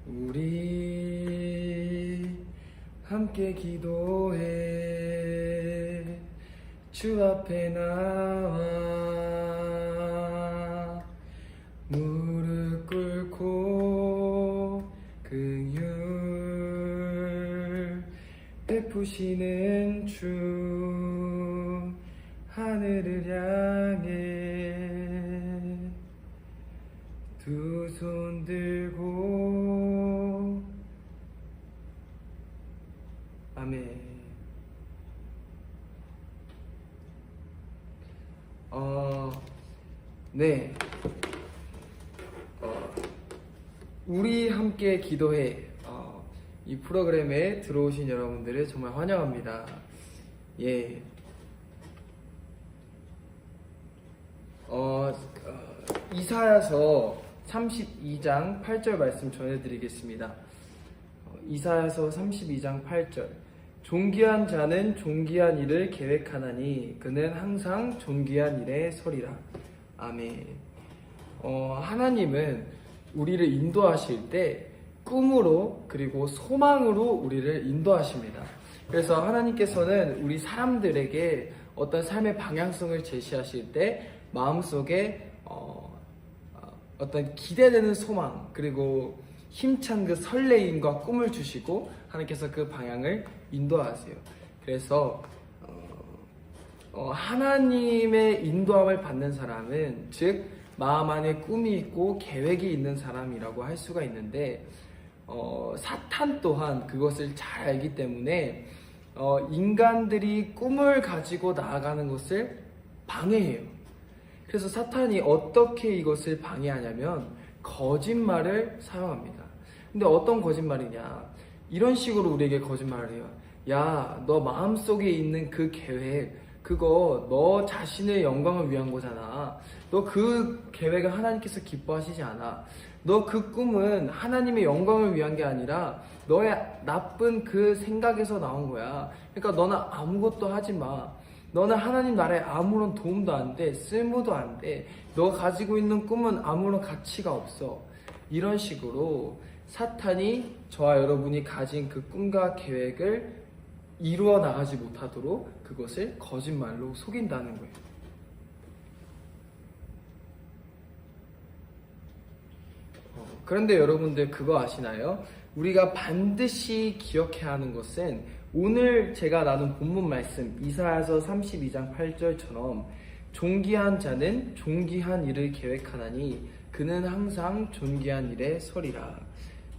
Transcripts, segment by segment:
우리 함께 기도해. 주 앞에 나와 무릎 꿇고 긍휼 베푸시는 주 하늘을 향해 두 손 들고 아멘. 네. 우리 함께 기도해. 이 프로그램에 들어오신 여러분들을 정말 환영합니다. 예. 이사야서 32장 8절 말씀 전해드리겠습니다. 이사야서 32장 8절. 존귀한 자는 존귀한 일을 계획하나니 그는 항상 존귀한 일에 서리라. 아멘. 하나님은 우리를 인도하실 때 꿈으로 그리고 소망으로 우리를 인도하십니다. 그래서 하나님께서는 우리 사람들에게 어떤 삶의 방향성을 제시하실 때 마음속에 어떤 기대되는 소망 그리고 힘찬 그 설레임과 꿈을 주시고 하나님께서 그 방향을 인도하세요. 그래서 하나님의 인도함을 받는 사람은 즉 마음 안에 꿈이 있고 계획이 있는 사람이라고 할 수가 있는데 사탄 또한 그것을 잘 알기 때문에 인간들이 꿈을 가지고 나아가는 것을 방해해요. 그래서 사탄이 어떻게 이것을 방해하냐면 거짓말을 사용합니다. 근데 어떤 거짓말이냐, 이런 식으로 우리에게 거짓말을 해요. 야, 너 마음속에 있는 그 계획, 그거 너 자신의 영광을 위한 거잖아. 너 그 계획은 하나님께서 기뻐하시지 않아. 너 그 꿈은 하나님의 영광을 위한 게 아니라 너의 나쁜 그 생각에서 나온 거야. 그러니까 너는 아무것도 하지 마. 너는 하나님 나라에 아무런 도움도 안 돼. 쓸모도 안 돼. 너가 가지고 있는 꿈은 아무런 가치가 없어. 이런 식으로 사탄이 저와 여러분이 가진 그 꿈과 계획을 이루어 나가지 못하도록 그것을 거짓말로 속인다는 거예요. 그런데 여러분들 그거 아시나요? 우리가 반드시 기억해야 하는 것은 오늘 제가 나눈 본문 말씀 이사야서 32장 8절처럼 존귀한 자는 존귀한 일을 계획하나니 그는 항상 존귀한 일에 서리라.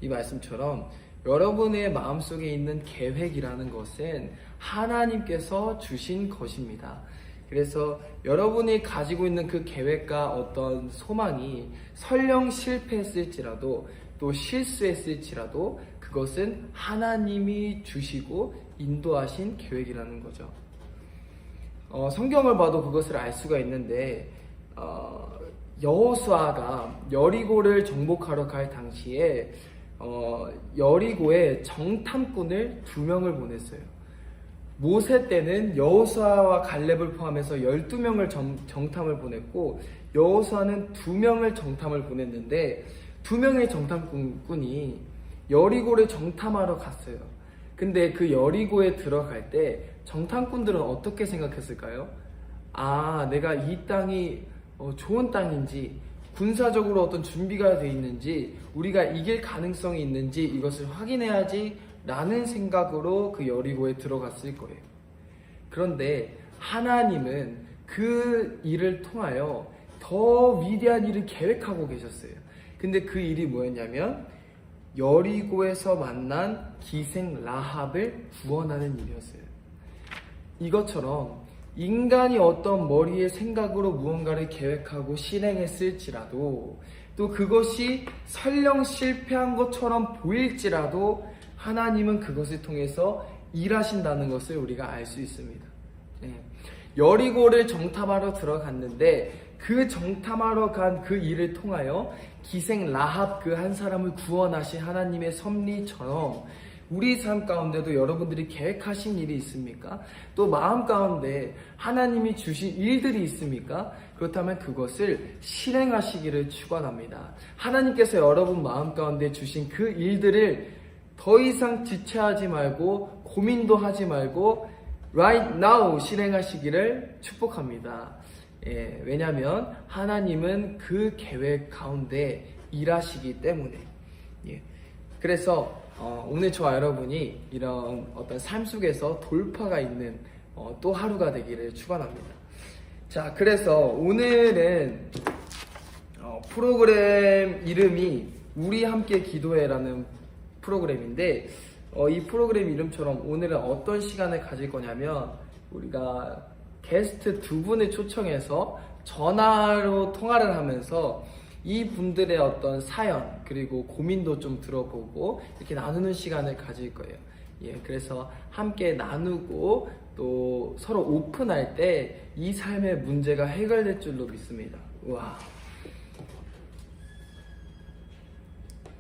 이 말씀처럼 여러분의 마음속에 있는 계획이라는 것은 하나님께서 주신 것입니다. 그래서 여러분이 가지고 있는 그 계획과 어떤 소망이 설령 실패했을지라도 또 실수했을지라도 그것은 하나님이 주시고 인도하신 계획이라는 거죠. 성경을 봐도 그것을 알 수가 있는데 여호수아가 여리고를 정복하러 갈 당시에 여리고에 정탐꾼을 2명을 보냈어요. 모세 때는 여호수아와 갈렙을 포함해서 12명을 정탐을 보냈고 여호수아는 2명을 정탐을 보냈는데 2명의 정탐꾼이 여리고를 정탐하러 갔어요. 근데 그 여리고에 들어갈 때 정탐꾼들은 어떻게 생각했을까요? 아, 내가 이 땅이 좋은 땅인지 군사적으로 어떤 준비가 돼 있는지 우리가 이길 가능성이 있는지 이것을 확인해야지 라는 생각으로 그 여리고에 들어갔을 거예요. 그런데 하나님은 그 일을 통하여 더 위대한 일을 계획하고 계셨어요. 근데 그 일이 뭐였냐면 여리고에서 만난 기생 라합을 구원하는 일이었어요. 이것처럼 인간이 어떤 머리의 생각으로 무언가를 계획하고 실행했을지라도 또 그것이 설령 실패한 것처럼 보일지라도 하나님은 그것을 통해서 일하신다는 것을 우리가 알 수 있습니다. 여리고를 정탐하러 들어갔는데 그 정탐하러 간 그 일을 통하여 기생 라합 그 한 사람을 구원하신 하나님의 섭리처럼 우리 삶 가운데도 여러분들이 계획하신 일이 있습니까? 또 마음 가운데 하나님이 주신 일들이 있습니까? 그렇다면 그것을 실행하시기를 축원합니다. 하나님께서 여러분 마음 가운데 주신 그 일들을 더 이상 지체하지 말고 고민도 하지 말고 right now 실행하시기를 축복합니다. 예, 왜냐하면 하나님은 그 계획 가운데 일하시기 때문에. 예, 그래서 오늘 저와 여러분이 이런 어떤 삶 속에서 돌파가 있는 또 하루가 되기를 축원합니다. 자, 그래서 오늘은 프로그램 이름이 우리 함께 기도해라는 프로그램인데 이 프로그램 이름처럼 오늘은 어떤 시간을 가질 거냐면 우리가 게스트 두 분을 초청해서 전화로 통화를 하면서 이 분들의 어떤 사연 그리고 고민도 좀 들어보고 이렇게 나누는 시간을 가질 거예요. 예, 그래서 함께 나누고 또 서로 오픈할 때 이 삶의 문제가 해결될 줄로 믿습니다. 우와.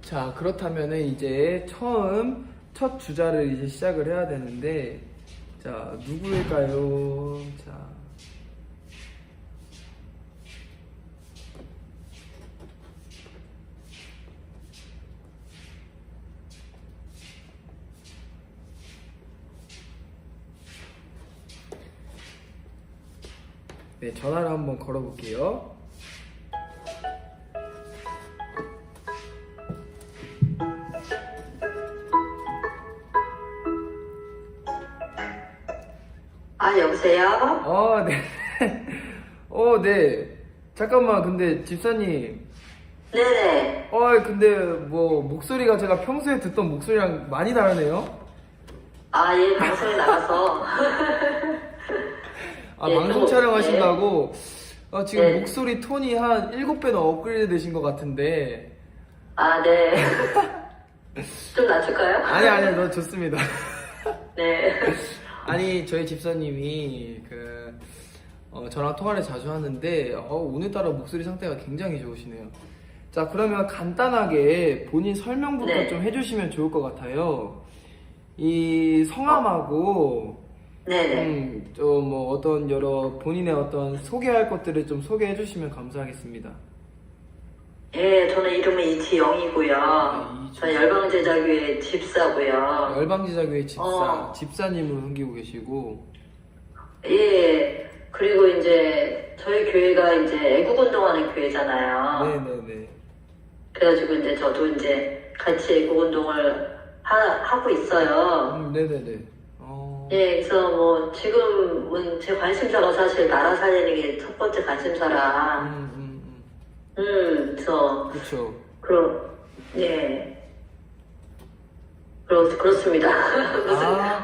자, 그렇다면 이제 첫 주자를 이제 시작을 해야 되는데, 자, 누구일까요? 자. 네, 전화를 한번 걸어볼게요. 여보세요? 네. 네. 잠깐만, 근데 집사님. 네네. 근데 뭐 목소리가 제가 평소에 듣던 목소리랑 많이 다르네요. 예, 방송에 나가서. 네, 방송 촬영하신다고? 네. 지금 네. 목소리 톤이 한 7배나 업그레이드 되신 것 같은데. 네. 좀 낮출까요? 아니, 너 좋습니다. 네. 아니, 저희 집사님이 저랑 통화를 자주 하는데 오늘따라 목소리 상태가 굉장히 좋으시네요. 자, 그러면 간단하게 본인 설명부터 네. 좀 해주시면 좋을 것 같아요. 이 성함하고 네네. 좀 뭐 어떤 여러 본인의 어떤 소개할 것들을 좀 소개해 주시면 감사하겠습니다. 예, 저는 이름은 이지영이고요. 저는 열방제자교회 집사고요. 열방제자교회 집사님으로 섬기고 계시고. 예, 그리고 이제 저희 교회가 이제 애국운동하는 교회잖아요. 네네네. 그래가지고 이제 저도 이제 같이 애국운동을 하고 있어요. 네네네. 예, 그래서 뭐 지금은 제 관심사가 사실 나라 살리는 게 첫 번째 관심사라. 그래서 그렇죠. 예, 그렇습니다.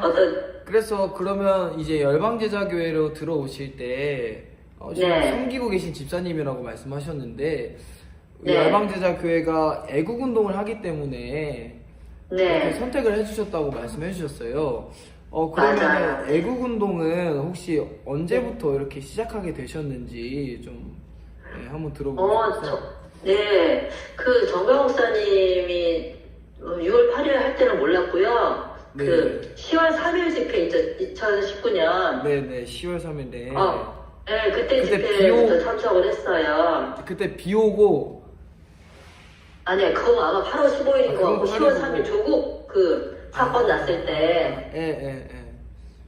무슨 그래서 그러면 이제 열방제자교회로 들어오실 때 지금 네. 섬기고 계신 집사님이라고 말씀하셨는데 네. 열방제자교회가 애국운동을 하기 때문에 네. 선택을 해주셨다고 말씀해 주셨어요. 그러면 맞아요. 애국운동은 혹시 언제부터 이렇게 시작하게 되셨는지 좀 한번 들어보고 싶어요. 네, 그 정병 목사님이 6월 8일 할 때는 몰랐고요. 네. 그 10월 3일 집회 있죠, 2019년. 네네, 10월 3일 네. 네, 그때 집회부터 참석을 했어요. 그때 비 오고. 아니야, 그건 아마 8월 15일인 것 같고, 10월 3일 8월 조국 사건 났을 때. 예.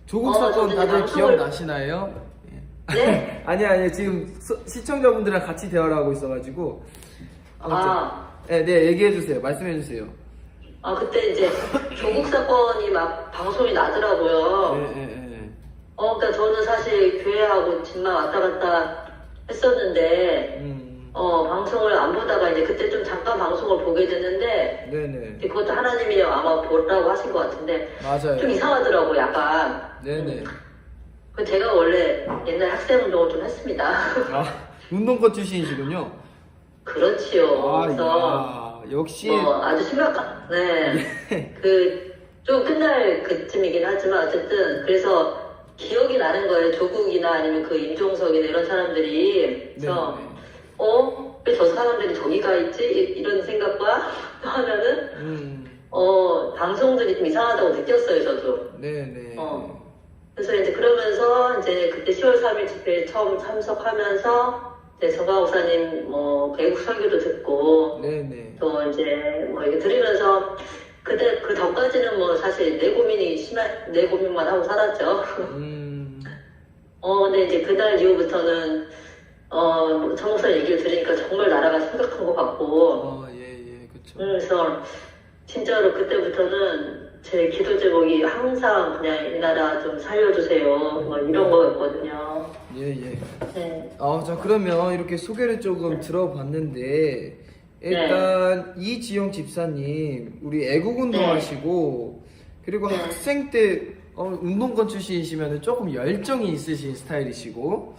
조국 사건 다들 기억나시나요? 네? 아니, 지금 시청자분들이랑 같이 대화를 하고 있어가지고. 네, 얘기해주세요. 말씀해주세요. 그때 이제 조국 사건이 막 방송이 나더라고요. 네. 그러니까 저는 사실 교회하고 집만 왔다 갔다 했었는데, 방송을 안 보다가 이제 그때 좀 잠깐 방송을 보게 됐는데, 네네. 그것도 하나님이 아마 보라고 하신 것 같은데, 맞아요. 좀 이상하더라고, 약간. 네네. 제가 원래 옛날 학생 운동을 좀 했습니다. 운동권 출신이시군요. 그렇지요. 그래서 역시 아주 심각한. 네. 좀 끝날 그쯤이긴 하지만 어쨌든 그래서 기억이 나는 거예요. 조국이나 아니면 그 임종석이나 이런 사람들이. 그래서 왜 저 사람들이 저기 가 있지? 이런 생각과 또 하나는 방송들이 좀 이상하다고 느꼈어요, 저도. 네네. 그래서 이제 그러면서 이제 그때 10월 3일 집회에 처음 참석하면서 이제 정강 목사님 뭐 외국 설교도 듣고 네네. 또 이제 뭐 이렇게 들으면서 그때 그 전까지는 뭐 사실 내 고민만 하고 살았죠. 근데 이제 그날 이후부터는 정 목사 얘기를 들으니까 정말 나라가 심각한 것 같고. 예, 그쵸. 그래서 진짜로 그때부터는 제 기도 제목이 항상 그냥 이 나라 좀 살려주세요. 뭐 이런 거였거든요. 예. 네. 자, 그러면 이렇게 소개를 조금 들어봤는데, 일단, 이지영 집사님, 우리 애국운동 네. 하시고, 그리고 네. 학생 때, 운동권 출신이시면 조금 열정이 있으신 스타일이시고,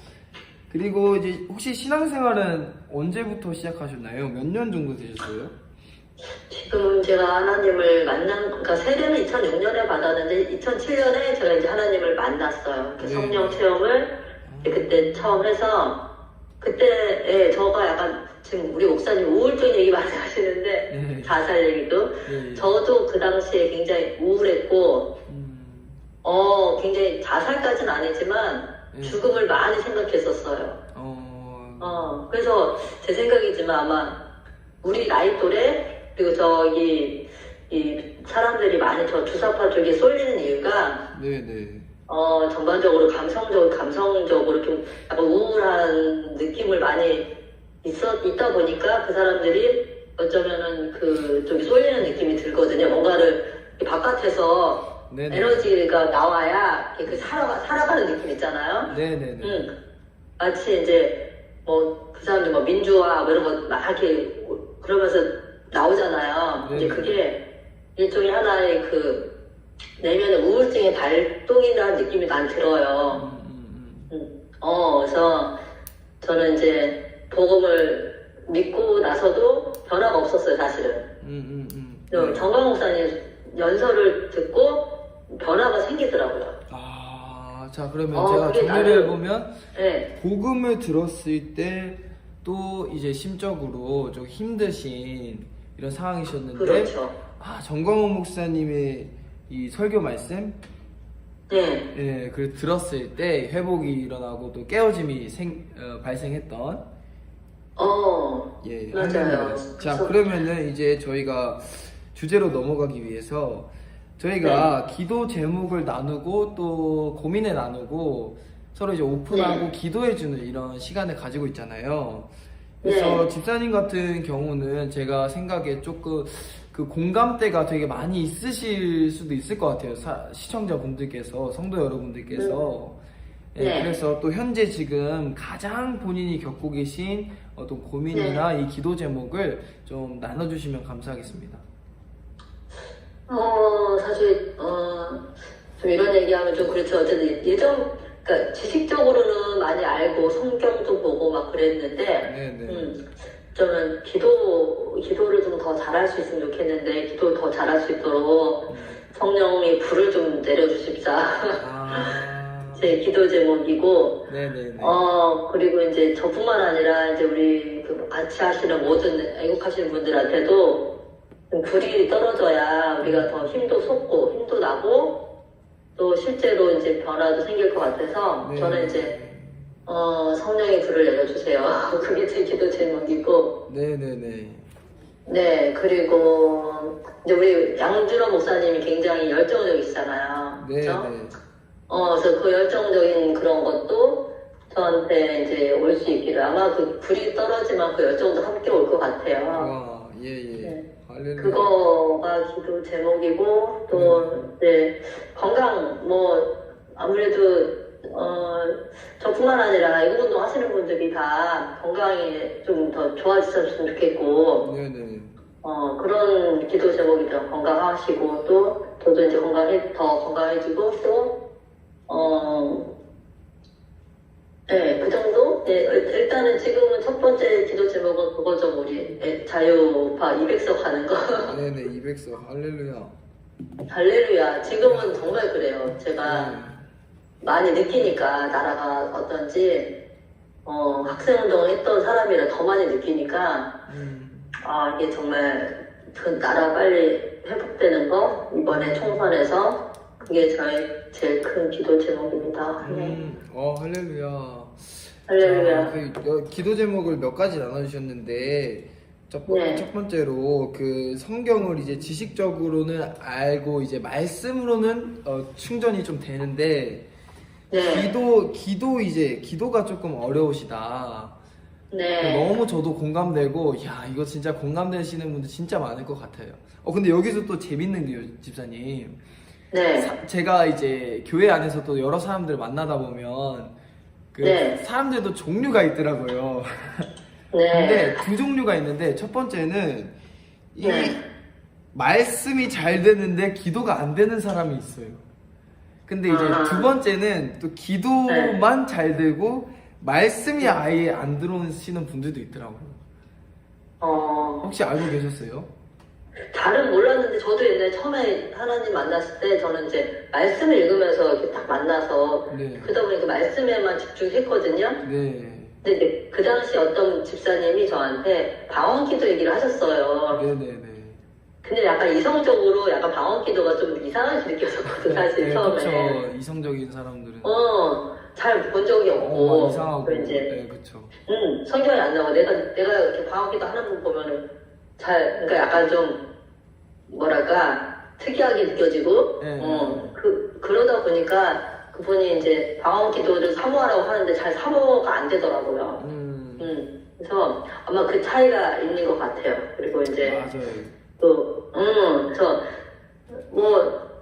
그리고 이제 혹시 신앙생활은 언제부터 시작하셨나요? 몇 년 정도 되셨어요? 지금 제가 하나님을 그러니까 세례는 2006년에 받았는데 2007년에 제가 이제 하나님을 만났어요. 네. 성령 체험을 그때 처음 해서 그때 저가 약간 지금 우리 목사님 우울증 얘기 많이 하시는데 자살 얘기도 저도 그 당시에 굉장히 우울했고 굉장히 자살까지는 아니지만 죽음을 많이 생각했었어요. 그래서 제 생각이지만 아마 우리 나이 또래 그리고 저기 이 사람들이 많이 저 주사파 쪽에 쏠리는 이유가 전반적으로 감성적으로 좀 약간 우울한 느낌을 많이 있다 보니까 그 사람들이 어쩌면은 그 쪽이 쏠리는 느낌이 들거든요. 뭔가를 바깥에서 에너지가 나와야 그 살아가는 느낌 있잖아요. 마치 이제 뭐 그 사람들 뭐 민주화 뭐 이런 거 막 이렇게 그러면서 나오잖아요. 이제 그게 일종의 하나의 그 내면의 우울증의 발동이라는 느낌이 난 들어요. 그래서 저는 이제 복음을 믿고 나서도 변화가 없었어요, 사실은. 정강 목사님 연설을 듣고 변화가 생기더라고요. 자, 그러면 제가 정리를 해보면, 네. 복음을 들었을 때 또 이제 심적으로 좀 힘드신 이런 상황이셨는데, 그렇죠. 정광훈 목사님의 이 설교 말씀, 그 들었을 때 회복이 일어나고 또 깨어짐이 발생했던. 맞아요. 자, 그러면은 이제 저희가 주제로 넘어가기 위해서 저희가 기도 제목을 나누고 또 고민을 나누고 서로 이제 오픈하고 기도해주는 이런 시간을 가지고 있잖아요. 그래서 집사님 같은 경우는 제가 생각에 조금 그 공감대가 되게 많이 있으실 수도 있을 것 같아요. 시청자분들께서, 성도 여러분들께서. 그래서 또 현재 지금 가장 본인이 겪고 계신 어떤 고민이나 이 기도 제목을 좀 나눠주시면 감사하겠습니다. 사실, 좀 이런 얘기하면 좀 그렇죠. 어쨌든 그러니까 지식적으로는 많이 알고 성경도 보고 막 그랬는데, 저는 기도를 좀 더 잘할 수 있으면 좋겠는데, 기도 더 잘할 수 있도록 성령이 불을 좀 내려주십사. 제 기도 제목이고, 그리고 이제 저뿐만 아니라 이제 우리 그 같이 하시는 모든 애국하시는 분들한테도 좀 불이 떨어져야 우리가 더 힘도 솟고 힘도 나고 또 실제로 이제 변화도 생길 것 같아서 저는 이제 성령의 불을 내려주세요. 그게 제 기도 제목이고. 그리고 이제 우리 양준호 목사님이 굉장히 열정적이시잖아요. 그렇죠? 그래서 그 열정적인 그런 것도 저한테 이제 올 수 있기를 아마 그 불이 떨어지면 그 열정도 함께 올 것 같아요. 그거가 기도 제목이고 또 이제 건강 뭐 아무래도 저뿐만 아니라 애국운동 하시는 분들이 다 건강이 좀 더 좋아지셨으면 좋겠고 그런 기도 제목이죠. 건강하시고 또 저도 이제 더 건강해지고 또 그 정도? 일단은 지금은 첫 번째 기도 제목은 그거죠, 우리 자유파 200석 하는 거. 200석. 할렐루야. 할렐루야. 지금은 정말 그래요. 제가 많이 느끼니까 나라가 어떤지 학생운동을 했던 사람이라 더 많이 느끼니까 이게 정말 그 나라 빨리 회복되는 거 이번에 총선에서 그게 저의 제일 큰 기도 제목입니다. 네. 할렐루야. 할렐루야. 자, 기도 제목을 몇 가지 나눠주셨는데 첫 번째로 그 성경을 이제 지식적으로는 알고 이제 말씀으로는 충전이 좀 되는데 네. 기도가 조금 어려우시다. 네. 너무 저도 공감되고, 야, 이거 진짜 공감되시는 분들 진짜 많을 것 같아요. 근데 여기서 또 재밌는 게요, 집사님. 네. 제가 이제 교회 안에서 또 여러 사람들 만나다 보면, 네. 사람들도 종류가 있더라고요. 네. 근데 두 종류가 있는데, 첫 번째는, 네. 말씀이 잘 되는데 기도가 안 되는 사람이 있어요. 근데 이제 두 번째는 또 기도만 잘 되고, 말씀이 아예 안 들어오시는 분들도 있더라고요. 혹시 알고 계셨어요? 잘은 몰랐는데 저도 옛날에 처음에 하나님 만났을 때 저는 이제 말씀을 읽으면서 이렇게 딱 만나서 네. 그러다 보니까 말씀에만 집중했거든요. 네. 근데 이제 그 당시 어떤 집사님이 저한테 방언기도 얘기를 하셨어요. 네네네. 근데 약간 이성적으로 약간 방언기도가 좀 이상하게 느껴졌거든 사실 처음에. 그쵸. 이성적인 사람들은. 잘 본 적이 없고. 이상하고. 이제, 네, 그쵸. 성경이 안 나와. 내가 이렇게 방언기도 하는 거 보면은 그러니까 약간 좀 뭐랄까 특이하게 느껴지고. 네. 그러다 보니까 그분이 이제 방언기도를 사모하라고 하는데 잘 사모가 안 되더라고요. 그래서 아마 그 차이가 있는 것 같아요. 그리고 이제 맞아요.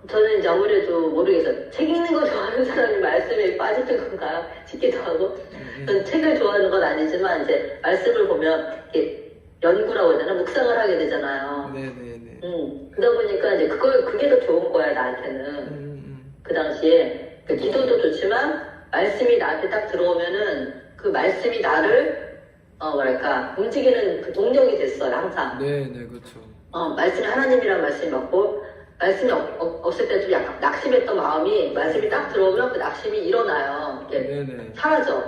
저는 이제 아무래도 모르겠어요. 책 읽는 거 좋아하는 사람이 말씀에 빠지는 건가 싶기도 하고, 전 책을 좋아하는 건 아니지만, 이제 말씀을 보면, 이렇게 연구라고 해야 되나? 묵상을 하게 되잖아요. 네네네. 그러다 보니까 이제 그게 더 좋은 거야, 나한테는. 그 당시에. 그 기도도 좋지만, 말씀이 나한테 딱 들어오면은, 그 말씀이 나를, 움직이는 그 동력이 됐어요, 항상. 네네, 그렇죠. 말씀이 하나님이란 말씀이 맞고, 말씀이 없을 때 좀 약간 낙심했던 마음이 말씀이 딱 들어오면 그 낙심이 일어나요. 이렇게 사라져.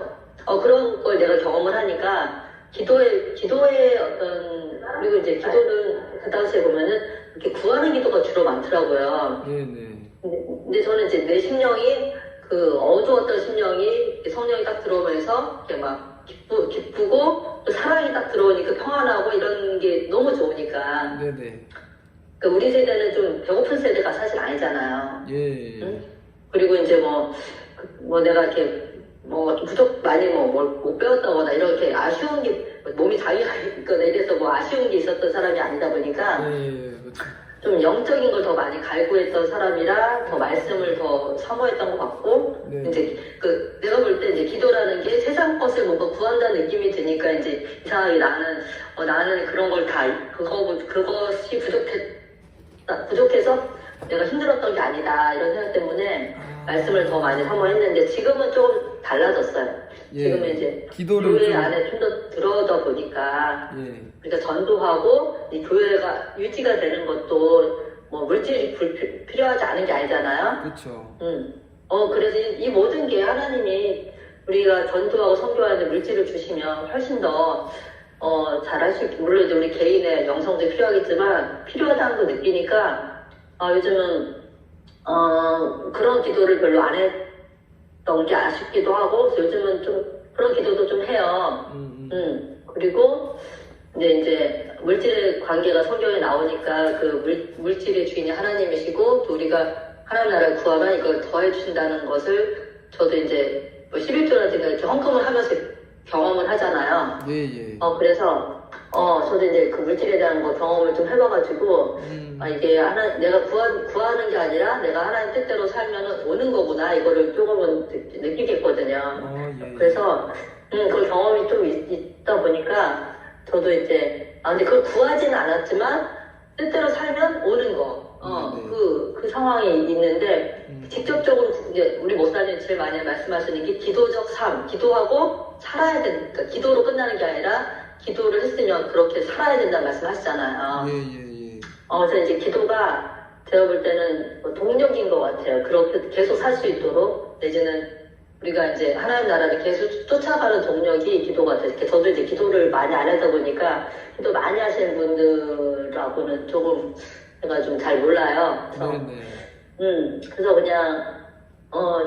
그런 걸 내가 경험을 하니까 기도의 어떤 그리고 이제 기도는 그 당시에 보면은 이렇게 구하는 기도가 주로 많더라고요. 네네. 근데 저는 이제 내 심령이 그 어두웠던 심령이 성령이 딱 들어오면서 이렇게 막 기쁘고 또 사랑이 딱 들어오니까 평안하고 이런 게 너무 좋으니까. 네네. 우리 세대는 좀 배고픈 세대가 사실 아니잖아요. 예. 응? 그리고 이제 내가 이렇게 많이 뭘 못 배웠다거나 이렇게 아쉬운 게 몸이 자유가 있거나 이래서 아쉬운 게 있었던 사람이 아니다 보니까 그렇죠. 좀 영적인 걸 더 많이 갈구했던 사람이라 더 말씀을 더 사모했던 것 같고 이제 내가 볼 때 이제 기도라는 게 세상 것을 뭔가 구한다는 느낌이 드니까 이제 이상하게 나는 그런 걸 다 그것이 부족해서 내가 힘들었던 게 아니다 이런 생각 때문에 말씀을 더 많이 사모했는데 지금은 조금 달라졌어요. 지금은 이제 교회 안에 좀 더 들어오다 보니까 그러니까 전도하고 이 교회가 유지가 되는 것도 물질이 필요하지 않은 게 아니잖아요. 그렇죠. 그래서 이 모든 게 하나님이 우리가 전도하고 선교하는데 물질을 주시면 훨씬 더 잘할 수 있고, 물론 이제 우리 개인의 영성도 필요하겠지만, 필요하다는 걸 느끼니까, 요즘은, 그런 기도를 별로 안 했던 게 아쉽기도 하고, 그래서 요즘은 좀, 그런 기도도 좀 해요. 그리고, 이제, 물질의 관계가 성경에 나오니까, 그 물질의 주인이 하나님이시고, 또 우리가 하나님 나라를 구하면 이걸 더해주신다는 것을, 저도 이제, 11조라든가 이렇게 헌금을 하면서 경험을 하잖아요. 예. 그래서 저도 이제 그 물질에 대한 경험을 좀 해봐가지고 이게 내가 구하는 게 아니라 내가 하나님 뜻대로 살면 오는 거구나 이거를 조금은 느끼겠거든요. 그래서 그 경험이 좀 있다 보니까 저도 이제 근데 그걸 구하지는 않았지만 뜻대로 살면 오는 거. 그 상황이 있는데, 직접적으로 이제 우리 목사님 제일 많이 말씀하시는 게 기도적 삶, 기도하고 살아야 된다. 기도로 끝나는 게 아니라, 기도를 했으면 그렇게 살아야 된다는 말씀 하시잖아요. 그래서 이제 기도가 제가 볼 때는 동력인 것 같아요. 그렇게 계속 살 수 있도록, 내지는 우리가 이제 하나님 나라를 계속 쫓아가는 동력이 기도가 돼. 이렇게 저도 이제 기도를 많이 안 하다 보니까 기도 많이 하시는 분들하고는 조금 제가 좀 잘 몰라요. 그래서, 그래서 그냥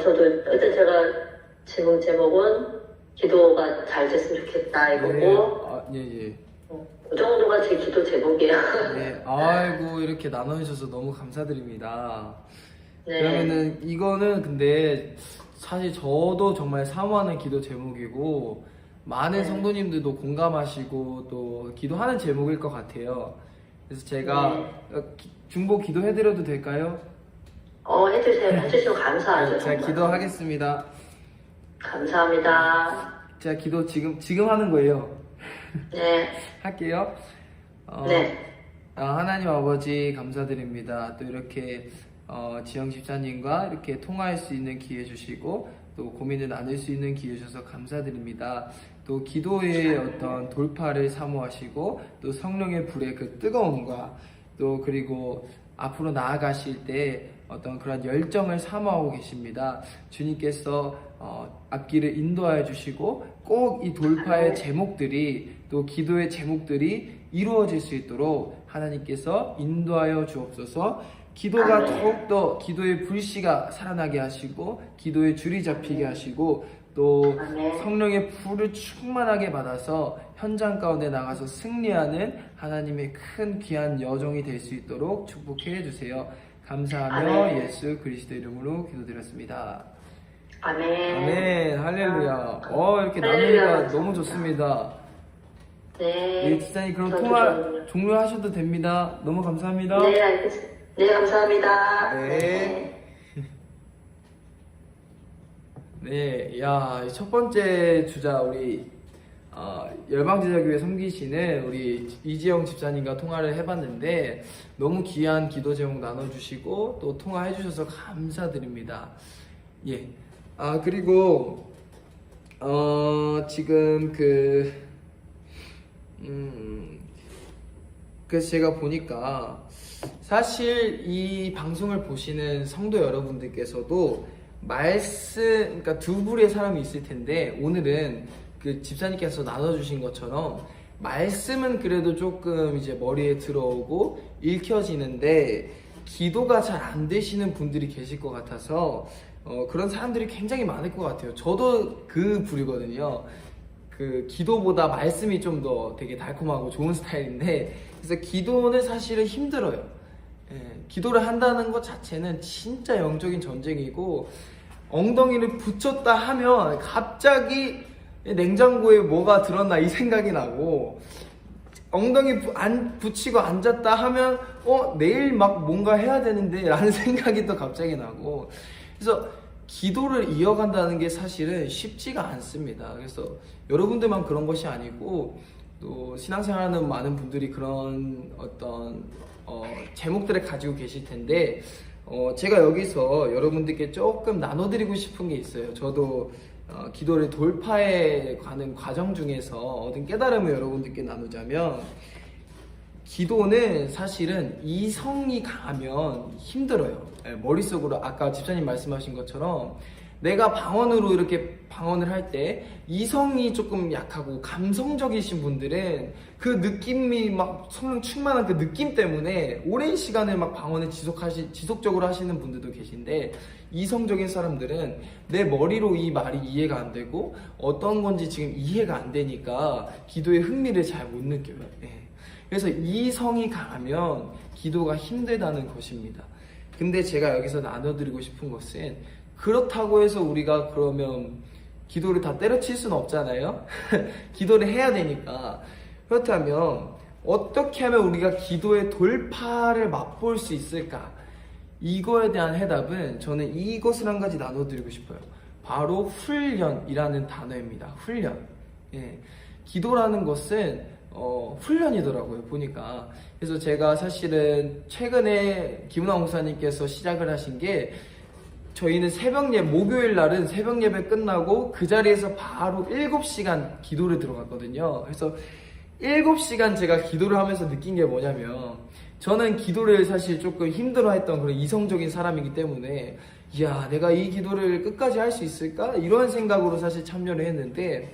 저도 일단 제가 지금 제목은 기도가 잘 됐으면 좋겠다 이거고. 그 정도가 제 기도 제목이에요. 네, 아이고 이렇게 나눠주셔서 너무 감사드립니다. 네. 그러면은 이거는 근데 사실 저도 정말 사모하는 기도 제목이고 많은 성도님들도 공감하시고 또 기도하는 제목일 것 같아요. 그래서 제가 중보 기도해드려도 될까요? 해주세요. 해주시면 감사하죠. 제가 기도하겠습니다. 감사합니다. 제가 기도 지금 하는 거예요. 네. 할게요. 네. 하나님 아버지 감사드립니다. 또 이렇게 지영 집사님과 이렇게 통화할 수 있는 기회 주시고 또 고민을 나눌 수 있는 기회 주셔서 감사드립니다. 또 기도의 어떤 돌파를 사모하시고 또 성령의 불의 그 뜨거움과 또 그리고 앞으로 나아가실 때 어떤 그런 열정을 사모하고 계십니다. 주님께서 앞길을 인도하여 주시고 꼭 이 돌파의 제목들이 또 기도의 제목들이 이루어질 수 있도록 하나님께서 인도하여 주옵소서. 기도가 더욱더 기도의 불씨가 살아나게 하시고 기도의 줄이 잡히게 하시고 또 성령의 불을 충만하게 받아서 현장 가운데 나가서 승리하는 하나님의 큰 귀한 여종이 될 수 있도록 축복해 주세요. 감사하며 예수 그리스도 이름으로 기도드렸습니다. 아멘. 할렐루야. 이렇게 나누니까 너무 좋습니다. 네. 집사님 그럼 통화 종료하셔도 됩니다. 너무 감사합니다. 네, 알겠습니다. 네, 감사합니다. 네. 네, 첫 번째 주자 우리 열방제자교회 섬기시는 우리 이지영 집사님과 통화를 해봤는데 너무 귀한 기도 제목 나눠주시고 또 통화해주셔서 감사드립니다. 예. 그리고 지금 그래서 제가 보니까 사실 이 방송을 보시는 성도 여러분들께서도 그러니까 두 부류의 사람이 있을 텐데 오늘은 그 집사님께서 나눠주신 것처럼 말씀은 그래도 조금 이제 머리에 들어오고 읽혀지는데 기도가 잘 안 되시는 분들이 계실 것 같아서 그런 사람들이 굉장히 많을 것 같아요. 저도 그 부류거든요. 그 기도보다 말씀이 좀 더 되게 달콤하고 좋은 스타일인데 그래서 기도는 사실은 힘들어요. 기도를 한다는 것 자체는 진짜 영적인 전쟁이고 엉덩이를 붙였다 하면 갑자기 냉장고에 뭐가 들었나 이 생각이 나고 엉덩이 안 붙이고 앉았다 하면 내일 막 뭔가 해야 되는데 라는 생각이 또 갑자기 나고 그래서 기도를 이어간다는 게 사실은 쉽지가 않습니다. 그래서 여러분들만 그런 것이 아니고 또 신앙생활하는 많은 분들이 그런 어떤 제목들을 가지고 계실 텐데 제가 여기서 여러분들께 조금 나눠드리고 싶은 게 있어요. 저도 기도를 돌파해 가는 과정 중에서 얻은 깨달음을 여러분들께 나누자면 기도는 사실은 이성이 강하면 힘들어요. 머릿속으로 아까 집사님 말씀하신 것처럼 내가 방언으로 이렇게 방언을 할 때 이성이 조금 약하고 감성적이신 분들은 그 느낌이 막 성령 충만한 그 느낌 때문에 오랜 시간을 막 방언을 지속적으로 하시는 분들도 계신데 이성적인 사람들은 내 머리로 이 말이 이해가 안 되고 어떤 건지 지금 이해가 안 되니까 기도의 흥미를 잘 못 느껴요. 그래서 이성이 강하면 기도가 힘들다는 것입니다. 근데 제가 여기서 나눠드리고 싶은 것은 그렇다고 해서 우리가 그러면 기도를 다 때려칠 수는 없잖아요. 기도를 해야 되니까. 그렇다면 어떻게 하면 우리가 기도의 돌파를 맛볼 수 있을까? 이거에 대한 해답은 저는 이것을 한 가지 나눠드리고 싶어요. 바로 훈련이라는 단어입니다. 훈련. 기도라는 것은 훈련이더라고요, 보니까. 그래서 제가 사실은 최근에 김은아 목사님께서 시작을 하신 게 저희는 목요일 날은 새벽 예배 끝나고 그 자리에서 바로 7시간 기도를 들어갔거든요. 그래서 7시간 제가 기도를 하면서 느낀 게 뭐냐면 저는 기도를 사실 조금 힘들어했던 그런 이성적인 사람이기 때문에 이야, 내가 이 기도를 끝까지 할 수 있을까? 이런 생각으로 사실 참여를 했는데,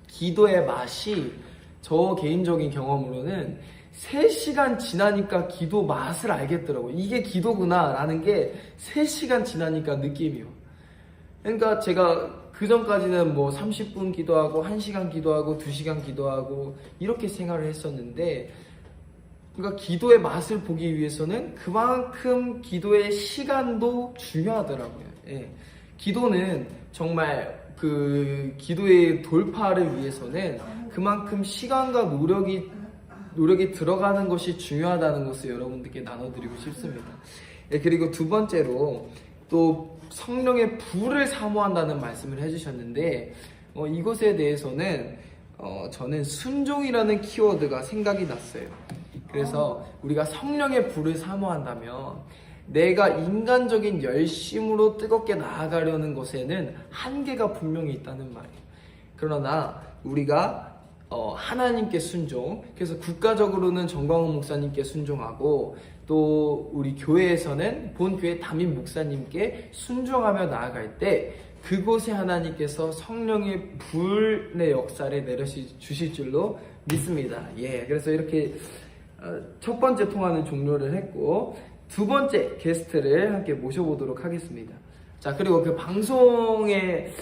기도의 맛이 저 개인적인 경험으로는 3시간 지나니까 기도 맛을 알겠더라고요. 이게 기도구나 라는 게 3시간 지나니까 느낌이요. 그러니까 제가 그 전까지는 뭐 30분 기도하고 1시간 기도하고 2시간 기도하고 이렇게 생활을 했었는데, 그러니까 기도의 맛을 보기 위해서는 그만큼 기도의 시간도 중요하더라고요. 예. 기도는 정말 그 기도의 돌파를 위해서는 그만큼 시간과 노력이 들어가는 것이 중요하다는 것을 여러분들께 나눠드리고 싶습니다. 예, 그리고 두 번째로 또 성령의 불을 사모한다는 말씀을 해주셨는데, 이것에 대해서는 저는 순종이라는 키워드가 생각이 났어요. 그래서 우리가 성령의 불을 사모한다면 내가 인간적인 열심으로 뜨겁게 나아가려는 것에는 한계가 분명히 있다는 말이에요. 그러나 우리가 하나님께 순종, 그래서 국가적으로는 정광훈 목사님께 순종하고, 또 우리 교회에서는 본교회 담임 목사님께 순종하며 나아갈 때 그곳에 하나님께서 성령의 불의 역사를 내려주실 줄로 믿습니다. 예, 그래서 이렇게 첫 번째 통화는 종료를 했고, 두 번째 게스트를 함께 모셔보도록 하겠습니다. 자, 그리고 그 방송에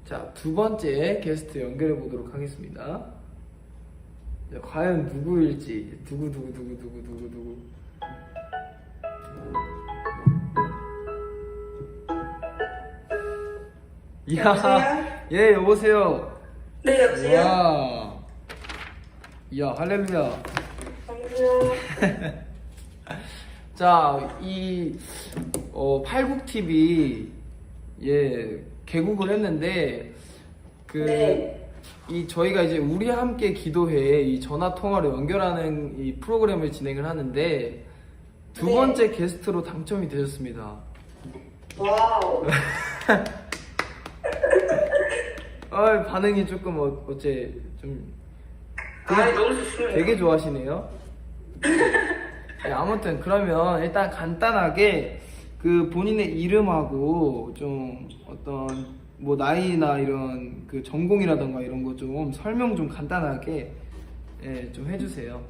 자, 두 번째 게스트 연결해 보도록 하겠습니다. 자, 과연 누구일지. 누구. 이야, 예, 여보세요. 네, 여보세요. 이야, 할렐루야. 안녕하세요. 자, 이 팔국TV 예, 개국을 했는데 네. 이 저희가 이제 우리 함께 기도회 이 전화 통화로 연결하는 이 프로그램을 진행을 하는데 두 네. 번째 게스트로 당첨이 되셨습니다. 와우. 반응이 조금 어째 좀 너무 좋습니다. 되게 좋아하시네요. 네, 아무튼 그러면 일단 간단하게 그 본인의 이름하고 좀 어떤 뭐 나이나 이런 그 전공이라던가 이런 거 좀 설명 좀 간단하게 예, 좀 해주세요.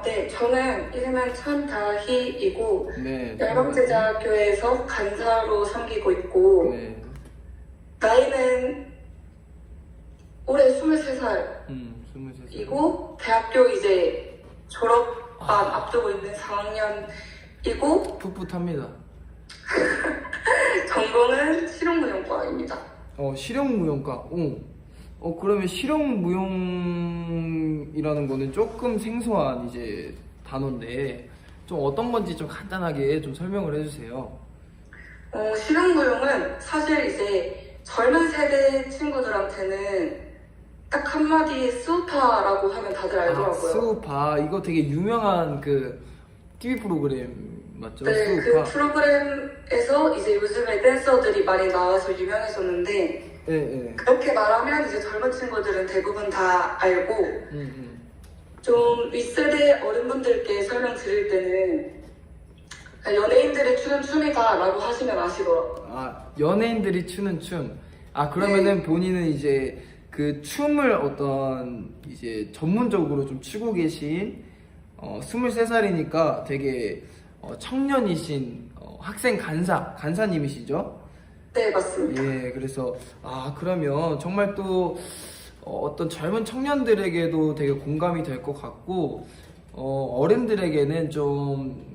네, 저는 이름은 천다희이고 네. 열방제자교회에서 간사로 섬기고 있고 네. 나이는 올해 23살이고 23살. 대학교 이제 졸업반 앞두고 있는 4학년이고 풋풋합니다. 전공은 실용무용과입니다. 실용무용과. 그러면 실용무용이라는 거는 조금 생소한 이제 단어인데 좀 어떤 건지 좀 간단하게 좀 설명을 해주세요. 실용무용은 사실 이제 젊은 세대 친구들한테는 딱 한마디에 스우파라고 하면 다들 알더라고요. 스우파 이거 되게 유명한 그 TV 프로그램 맞죠? 네, 스우파. 그 프로그램에서 이제 요즘에 댄서들이 많이 나와서 유명해졌는데 네. 그렇게 말하면 이제 젊은 친구들은 대부분 다 알고 좀 윗세대 어른분들께 설명드릴 때는 연예인들이 추는 춤이다라고 하시면 아시더라고요. 연예인들이 추는 춤. 그러면은 네. 본인은 이제 그 춤을 어떤 이제 전문적으로 좀 추고 계신 23살이니까 되게 청년이신 학생 간사님이시죠? 네, 맞습니다. 예, 그래서 그러면 정말 또 어떤 젊은 청년들에게도 되게 공감이 될 것 같고 어른들에게는 좀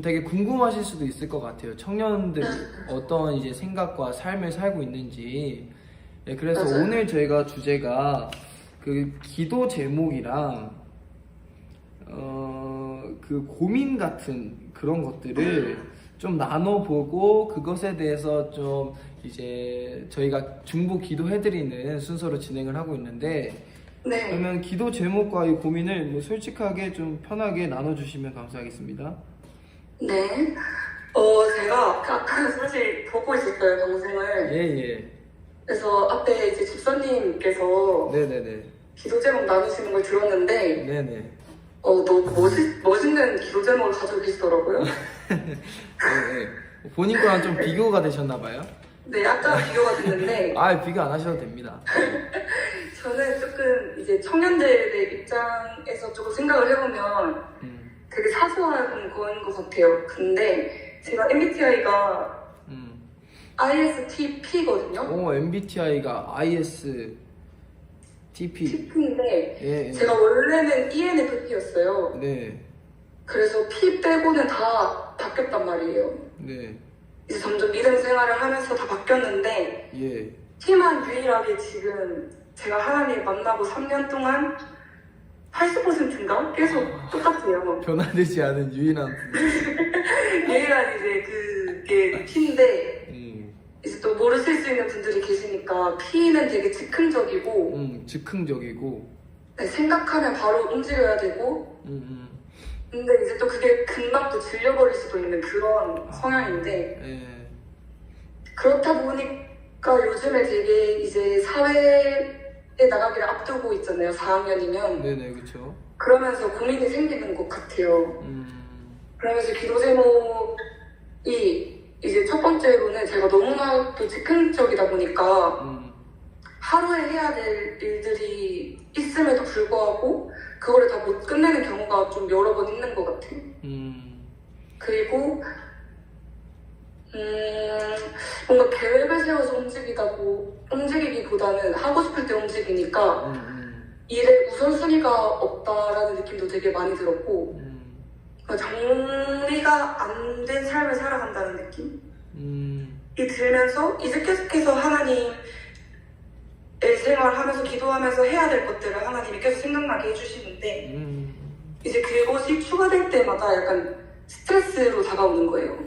되게 궁금하실 수도 있을 것 같아요. 청년들이 어떤 이제 생각과 삶을 살고 있는지. 예, 그래서 맞아요. 오늘 저희가 주제가 그 기도 제목이랑 그 고민 같은 그런 것들을 좀 나눠보고 그것에 대해서 좀 이제 저희가 중보 기도해드리는 순서로 진행을 하고 있는데 네. 그러면 기도 제목과 이 고민을 뭐 솔직하게 좀 편하게 나눠주시면 감사하겠습니다. 네. 제가 아까 사실 보고 있었어요, 방송을. 예. 그래서 앞에 이제 집사님께서 네네네. 기도 제목 나누시는 걸 들었는데, 네네. 너무 멋있는 기도 제목을 가지고 계시더라고요. 네. 본인 거랑 좀 비교가 되셨나봐요. 네, 약간 비교가 됐는데, 비교 안 하셔도 됩니다. 저는 조금 이제 청년들의 입장에서 조금 생각을 해보면 되게 사소한 거인 것 같아요. 근데 제가 MBTI가 ISTP거든요. MBTI가 ISTP. TP인데 예. 제가 원래는 ENFP였어요. 네. 그래서 P 빼고는 다 바뀌었단 말이에요. 네. 이제 점점 믿음 생활을 하면서 다 바뀌었는데 예. T만 유일하게 지금 제가 하나님 만나고 3년 동안 80%인가? 계속 똑같아요. 변화되지 않은 유일한 부분. 유일한 이제 그게 T인데 이제 또 모르실 수 있는 분들이 계시니까 P는 되게 즉흥적이고 즉흥적이고 네, 생각하면 바로 움직여야 되고 근데 이제 또 그게 금방 또 질려버릴 수도 있는 그런 성향인데 예. 그렇다 보니까 요즘에 되게 이제 사회에 나가기를 앞두고 있잖아요. 4학년이면 네네 그쵸. 그러면서 고민이 생기는 것 같아요. 그러면서 기도 제목이 이제 첫 번째로는 제가 너무나도 즉흥적이다 보니까 하루에 해야 될 일들이 있음에도 불구하고 그거를 다 못 끝내는 경우가 좀 여러 번 있는 것 같아요. 그리고 뭔가 계획을 세워서 움직이기보다는 하고 싶을 때 움직이니까 일에 우선순위가 없다라는 느낌도 되게 많이 들었고 정리가 안 된 삶을 살아간다는 느낌이 들면서 이제 계속해서 하나님의 생활하면서 기도하면서 해야 될 것들을 하나님이 계속 생각나게 해주시는데 이제 그것이 추가될 때마다 약간 스트레스로 다가오는 거예요.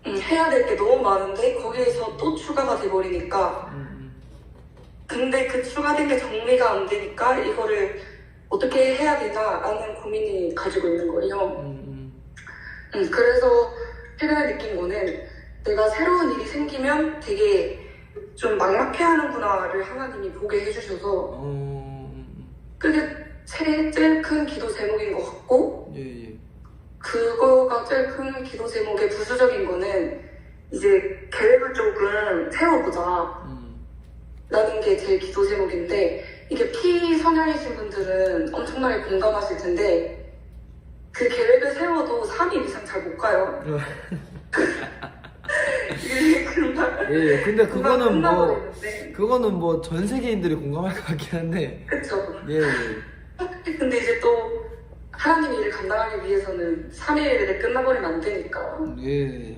해야 될 게 너무 많은데 거기에서 또 추가가 돼버리니까 근데 그 추가된 게 정리가 안 되니까 이거를 어떻게 해야 되나라는 고민이 가지고 있는 거예요. 그래서 최근에 느낀 거는 내가 새로운 일이 생기면 되게 좀 막막해하는구나를 하나님이 보게 해주셔서 그게 제일 큰 기도 제목인 것 같고 그거가 제일 큰 기도 제목의 부수적인 거는 이제 계획을 조금 세워보자 라는 게 제 기도 제목인데 이게 P 성향이신 분들은 엄청나게 공감하실 텐데 그 계획을 세워도 3일 이상 잘 못 가요. 이게 금방 근데 그거는 끝나버리는데. 그거는 뭐 전 세계인들이 공감할 것 같긴 한데. 그쵸. 예. 근데 이제 또 하나님 일을 감당하기 위해서는 3일에 끝나버리면 안 되니까. 예.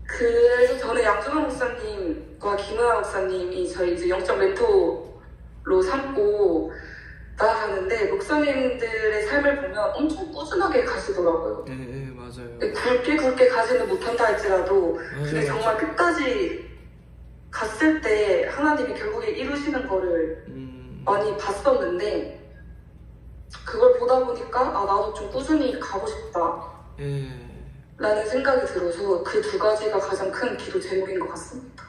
그래서 저는 양준호 목사님과 김은아 목사님이 저희 이제 영적 멘토로 삼고 나아가는데 목사님들의 삶을 보면 엄청 꾸준하게 가시더라고요. 예, 맞아요. 굵게 가지는 못한다 할지라도 근데 맞아요. 정말 끝까지 갔을 때 하나님이 결국에 이루시는 거를 많이 봤었는데 그걸 보다 보니까 나도 좀 꾸준히 가고 싶다 라는 생각이 들어서 그 두 가지가 가장 큰 기도 제목인 것 같습니다.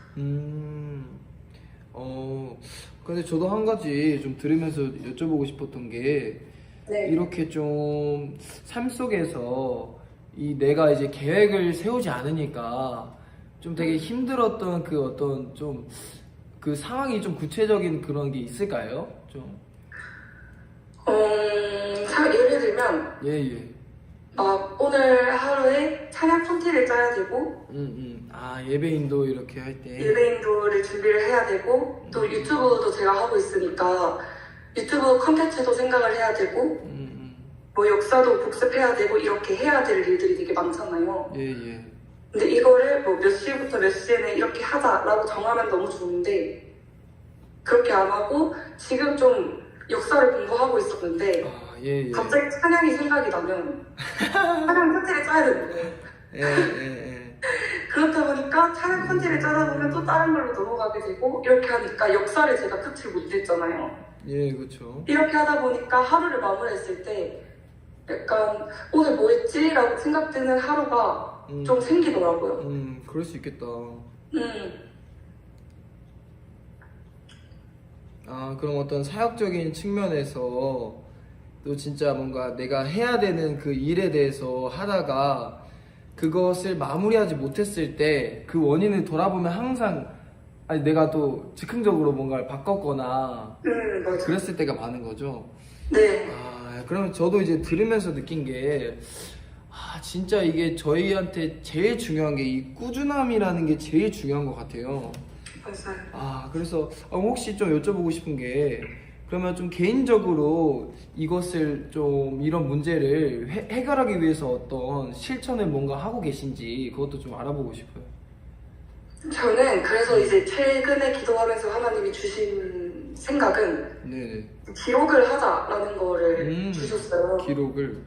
근데 저도 한 가지 좀 들으면서 여쭤보고 싶었던 게 네. 이렇게 좀 삶 속에서 내가 이제 계획을 세우지 않으니까 좀 되게 힘들었던 그 어떤 좀 그 상황이 좀 구체적인 그런 게 있을까요? 좀. 예를 들면 예. 오늘 하루에 찬양 콘티를 짜야 되고 예배인도 이렇게 할 때 예배인도를 준비를 해야 되고 또 유튜브도 제가 하고 있으니까 유튜브 컨텐츠도 생각을 해야 되고 뭐 역사도 복습해야 되고 이렇게 해야 될 일들이 되게 많잖아요. 예. 근데 이거를 뭐 몇 시부터 몇 시에는 이렇게 하자라고 정하면 너무 좋은데 그렇게 안 하고 지금 좀 역사를 공부하고 있었는데 예, 예. 갑자기 찬양이 생각이 나면 찬양 편지를 짜야 되는 거예요. 예, 예, 예. 그렇다 보니까 찬양 편지를 짜다 보면 또 다른 걸로 넘어가게 되고 이렇게 하니까 역사를 제가 끝을 못 냈잖아요. 예, 그렇죠. 이렇게 하다 보니까 하루를 마무리했을 때 약간 오늘 뭐 했지? 라고 생각드는 하루가 좀 생기더라고요. 그럴 수 있겠다. 아, 그럼 어떤 사역적인 측면에서 또 진짜 뭔가 내가 해야 되는 그 일에 대해서 하다가 그것을 마무리하지 못했을 때 그 원인을 돌아보면 항상 아니 내가 또 즉흥적으로 뭔가를 바꿨거나 맞아. 그랬을 때가 많은 거죠. 네. 아, 그러면 저도 이제 들으면서 느낀 게 아, 진짜 이게 저희한테 제일 중요한 게 이 꾸준함이라는 게 제일 중요한 것 같아요. 맞아요. 아, 그래서 혹시 좀 여쭤보고 싶은 게 그러면 좀 개인적으로 이것을 좀 이런 문제를 해결하기 위해서 어떤 실천을 뭔가 하고 계신지 그것도 좀 알아보고 싶어요. 저는 그래서 이제 최근에 기도하면서 하나님이 주신 생각은 네네. 기록을 하자라는 거를 주셨어요. 기록을.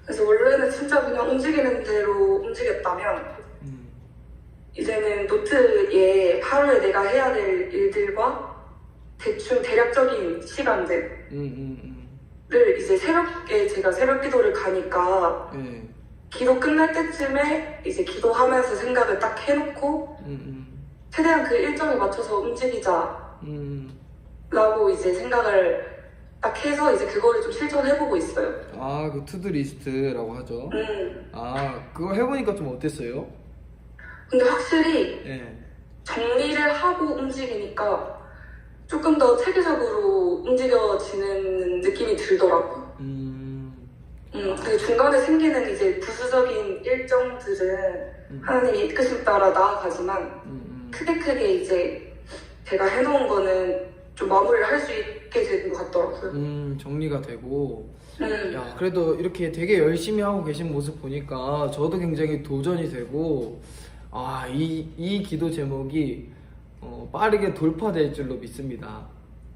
그래서 원래는 진짜 그냥 움직이는 대로 움직였다면 이제는 노트에 하루에 내가 해야 될 일들과 대충 대략적인 시간들을 이제 새벽에 제가 새벽 기도를 가니까 기도 끝날 때쯤에 이제 기도하면서 생각을 딱 해놓고 최대한 그 일정에 맞춰서 움직이자 라고 이제 생각을 딱 해서 이제 그거를 좀 실천해보고 있어요. 아, 그 투두 리스트라고 하죠. 아, 그거 해보니까 좀 어땠어요? 근데 확실히 네. 정리를 하고 움직이니까 조금 더 체계적으로 움직여지는 느낌이 들더라고요. 그 중간에 생기는 이제 부수적인 일정들은 하나님이 이끄심 따라 나아가지만 크게 이제 제가 해놓은 거는 좀 마무리를 할 수 있게 되는 것 같더라고요. 정리가 되고. 야, 그래도 이렇게 되게 열심히 하고 계신 모습 보니까 저도 굉장히 도전이 되고, 아, 이 기도 제목이 빠르게 돌파될 줄로 믿습니다.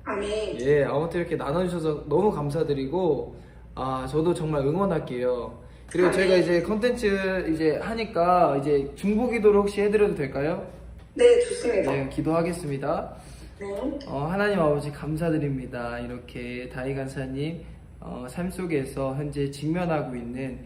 아멘. 예, 아무튼 이렇게 나눠주셔서 너무 감사드리고, 아, 저도 정말 응원할게요. 그리고 저희가 이제 컨텐츠 이제 하니까 이제 중보기도를 혹시 해드려도 될까요? 네, 좋습니다. 네, 기도하겠습니다. 네. 하나님 아버지 감사드립니다. 이렇게 다희 간사님 삶 속에서 현재 직면하고 있는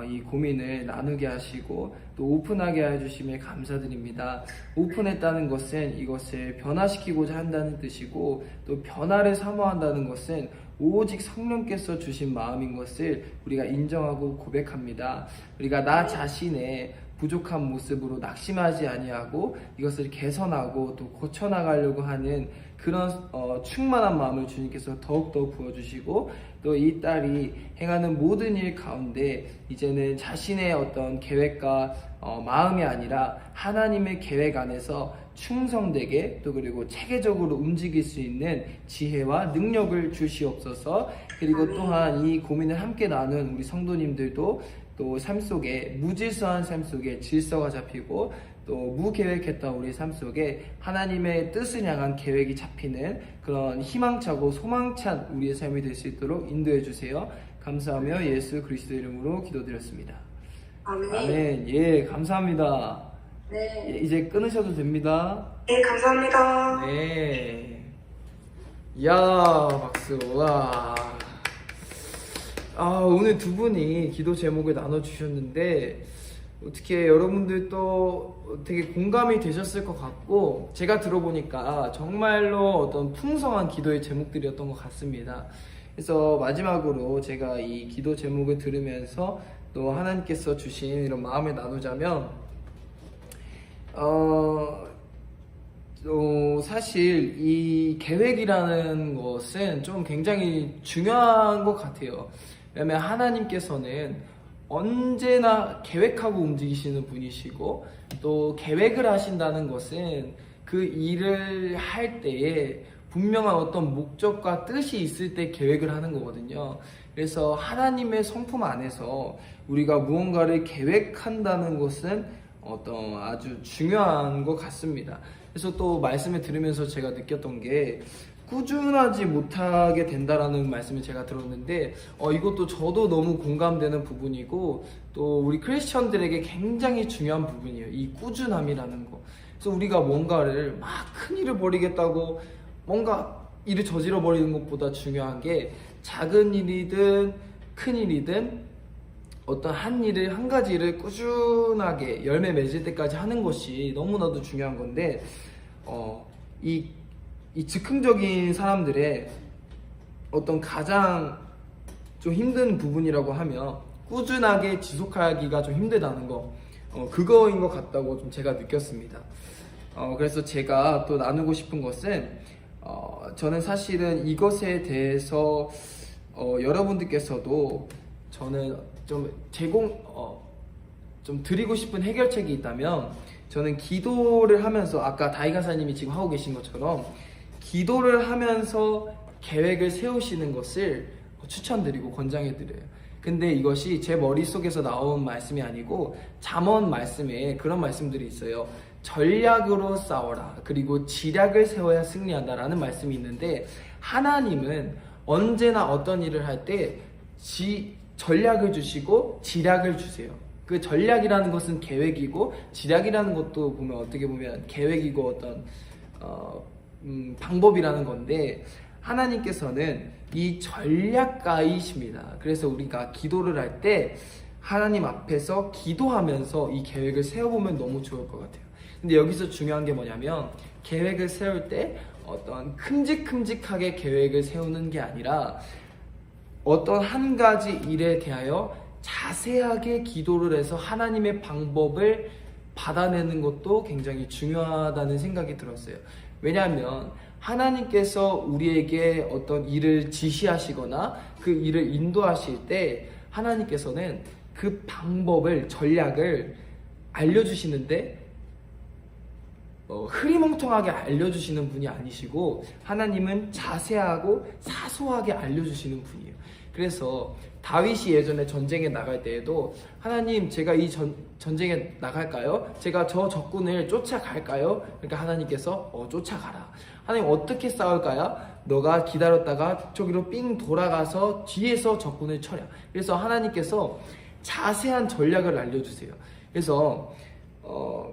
이 고민을 나누게 하시고 또 오픈하게 해주심에 감사드립니다. 오픈했다는 것은 이것을 변화시키고자 한다는 뜻이고 또 변화를 사모한다는 것은 오직 성령께서 주신 마음인 것을 우리가 인정하고 고백합니다. 우리가 나 자신의 부족한 모습으로 낙심하지 아니하고 이것을 개선하고 또 고쳐나가려고 하는 그런 충만한 마음을 주님께서 더욱더 부어주시고 또 이 딸이 행하는 모든 일 가운데 이제는 자신의 어떤 계획과 마음이 아니라 하나님의 계획 안에서 충성되게 또 그리고 체계적으로 움직일 수 있는 지혜와 능력을 주시옵소서. 그리고 또한 이 고민을 함께 나눈 우리 성도님들도 또 삶 속에 무질서한 삶 속에 질서가 잡히고 또 무계획했던 우리 삶 속에 하나님의 뜻을 향한 계획이 잡히는 그런 희망차고 소망찬 우리의 삶이 될 수 있도록 인도해 주세요. 감사하며 예수 그리스도 이름으로 기도드렸습니다. 아멘. 아멘. 예, 감사합니다. 네. 예, 이제 끊으셔도 됩니다. 네, 감사합니다. 네. 이야, 박수. 와. 아, 오늘 두 분이 기도 제목을 나눠주셨는데 어떻게 여러분들 또 되게 공감이 되셨을 것 같고 제가 들어보니까 정말로 어떤 풍성한 기도의 제목들이었던 것 같습니다. 그래서 마지막으로 제가 이 기도 제목을 들으면서 또 하나님께서 주신 이런 마음을 나누자면 사실 이 계획이라는 것은 좀 굉장히 중요한 것 같아요. 왜냐면 하나님께서는 언제나 계획하고 움직이시는 분이시고 또 계획을 하신다는 것은 그 일을 할 때에 분명한 어떤 목적과 뜻이 있을 때 계획을 하는 거거든요. 그래서 하나님의 성품 안에서 우리가 무언가를 계획한다는 것은 어떤 아주 중요한 것 같습니다. 그래서 또 말씀을 들으면서 제가 느꼈던 게 꾸준하지 못하게 된다라는 말씀을 제가 들었는데 이것도 저도 너무 공감되는 부분이고 또 우리 크리스천들에게 굉장히 중요한 부분이에요. 이 꾸준함이라는 거. 그래서 우리가 뭔가를 막 큰 일을 벌이겠다고 뭔가 일을 저질러 버리는 것보다 중요한 게 작은 일이든 큰 일이든 어떤 한 가지 일을 꾸준하게 열매 맺을 때까지 하는 것이 너무나도 중요한 건데 이 즉흥적인 사람들의 어떤 가장 좀 힘든 부분이라고 하면 꾸준하게 지속하기가 좀 힘들다는 거, 그거인 것 같다고 좀 제가 느꼈습니다. 그래서 제가 또 나누고 싶은 것은 저는 사실은 이것에 대해서 여러분들께서도 저는 좀 좀 드리고 싶은 해결책이 있다면 저는 기도를 하면서 아까 다이 간사님이 지금 하고 계신 것처럼 기도를 하면서 계획을 세우시는 것을 추천드리고 권장해드려요. 근데 이것이 제 머릿속에서 나온 말씀이 아니고 잠언 말씀에 그런 말씀들이 있어요. 전략으로 싸워라. 그리고 지략을 세워야 승리한다 라는 말씀이 있는데 하나님은 언제나 어떤 일을 할 때 전략을 주시고 지략을 주세요. 그 전략이라는 것은 계획이고 지략이라는 것도 보면 어떻게 보면 계획이고 어떤 방법이라는 건데 하나님께서는 이 전략가이십니다. 그래서 우리가 기도를 할 때 하나님 앞에서 기도하면서 이 계획을 세워보면 너무 좋을 것 같아요. 근데 여기서 중요한 게 뭐냐면 계획을 세울 때 어떤 큼직큼직하게 계획을 세우는 게 아니라 어떤 한 가지 일에 대하여 자세하게 기도를 해서 하나님의 방법을 받아내는 것도 굉장히 중요하다는 생각이 들었어요. 왜냐하면 하나님께서 우리에게 어떤 일을 지시하시거나 그 일을 인도하실 때 하나님께서는 그 방법을, 전략을 알려주시는데 흐리멍텅하게 알려주시는 분이 아니시고 하나님은 자세하고 사소하게 알려주시는 분이에요. 그래서 다윗이 예전에 전쟁에 나갈 때에도 하나님 제가 이 전쟁에 나갈까요? 제가 저 적군을 쫓아갈까요? 그러니까 하나님께서 쫓아가라. 하나님 어떻게 싸울까요? 너가 기다렸다가 저기로 삥 돌아가서 뒤에서 적군을 쳐라. 그래서 하나님께서 자세한 전략을 알려주세요. 그래서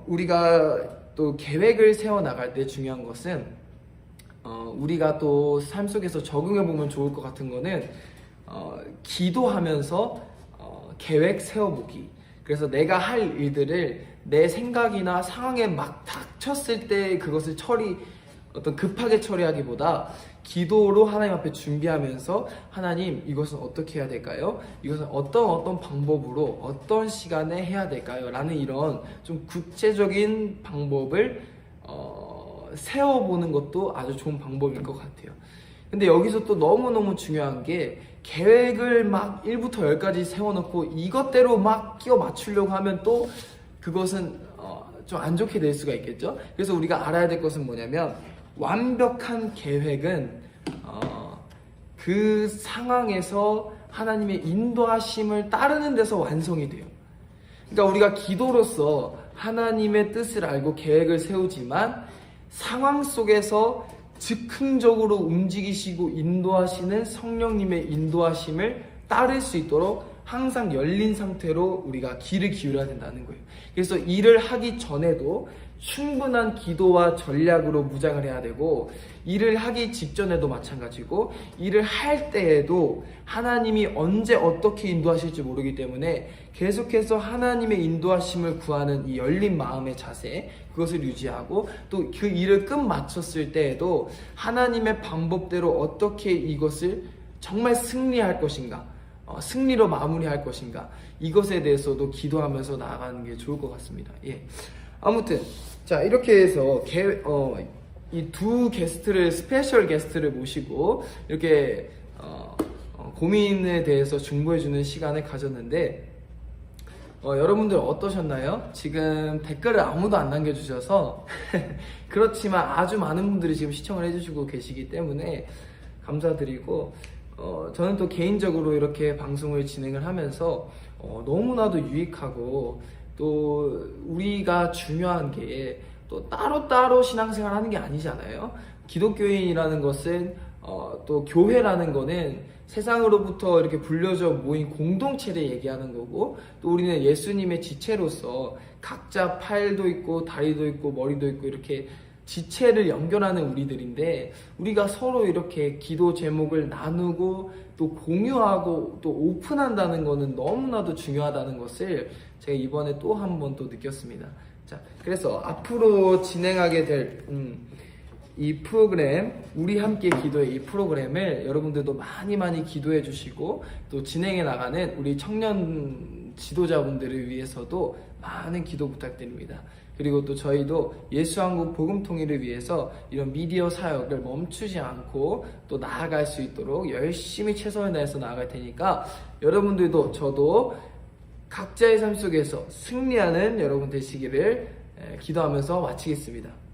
우리가 또 계획을 세워 나갈 때 중요한 것은 우리가 또 삶 속에서 적용해 보면 좋을 것 같은 거는 기도하면서 계획 세워보기. 그래서 내가 할 일들을 내 생각이나 상황에 막 닥쳤을 때 그것을 어떤 급하게 처리하기보다 기도로 하나님 앞에 준비하면서 하나님 이것은 어떻게 해야 될까요? 이것은 어떤 방법으로 어떤 시간에 해야 될까요? 라는 이런 좀 구체적인 방법을 세워보는 것도 아주 좋은 방법일 것 같아요. 근데 여기서 또 너무너무 중요한 게 계획을 막 1부터 10까지 세워놓고 이것대로 막 끼워 맞추려고 하면 또 그것은 좀 안 좋게 될 수가 있겠죠. 그래서 우리가 알아야 될 것은 뭐냐면 완벽한 계획은 그 상황에서 하나님의 인도하심을 따르는 데서 완성이 돼요. 그러니까 우리가 기도로서 하나님의 뜻을 알고 계획을 세우지만 상황 속에서 즉흥적으로 움직이시고 인도하시는 성령님의 인도하심을 따를 수 있도록 항상 열린 상태로 우리가 귀를 기울여야 된다는 거예요. 그래서 일을 하기 전에도 충분한 기도와 전략으로 무장을 해야 되고 일을 하기 직전에도 마찬가지고 일을 할 때에도 하나님이 언제 어떻게 인도하실지 모르기 때문에 계속해서 하나님의 인도하심을 구하는 이 열린 마음의 자세, 그것을 유지하고 또 그 일을 끝 마쳤을 때에도 하나님의 방법대로 어떻게 이것을 정말 승리할 것인가, 승리로 마무리할 것인가, 이것에 대해서도 기도하면서 나아가는 게 좋을 것 같습니다. 예. 아무튼 자, 이렇게 해서 이 두 스페셜 게스트를 모시고 이렇게 고민에 대해서 중보해주는 시간을 가졌는데 여러분들 어떠셨나요? 지금 댓글을 아무도 안 남겨주셔서 그렇지만 아주 많은 분들이 지금 시청을 해주시고 계시기 때문에 감사드리고 저는 또 개인적으로 이렇게 방송을 진행을 하면서 너무나도 유익하고 또 우리가 중요한 게 또 따로따로 신앙생활 하는 게 아니잖아요. 기독교인이라는 것은 또 교회라는 거는 세상으로부터 이렇게 불려져 모인 공동체를 얘기하는 거고, 또 우리는 예수님의 지체로서 각자 팔도 있고 다리도 있고 머리도 있고 이렇게 지체를 연결하는 우리들인데, 우리가 서로 이렇게 기도 제목을 나누고 또 공유하고 또 오픈한다는 거는 너무나도 중요하다는 것을 제가 이번에 또 한 번 또 느꼈습니다. 자, 그래서 앞으로 진행하게 될 이 프로그램, 우리 함께 기도의 이 프로그램을 여러분들도 많이 기도해 주시고, 또 진행해 나가는 우리 청년 지도자분들을 위해서도 많은 기도 부탁드립니다. 그리고 또 저희도 예수한국 복음통일을 위해서 이런 미디어 사역을 멈추지 않고 또 나아갈 수 있도록 열심히 최선을 다해서 나아갈 테니까, 여러분들도 저도 각자의 삶 속에서 승리하는 여러분 되시기를 기도하면서 마치겠습니다.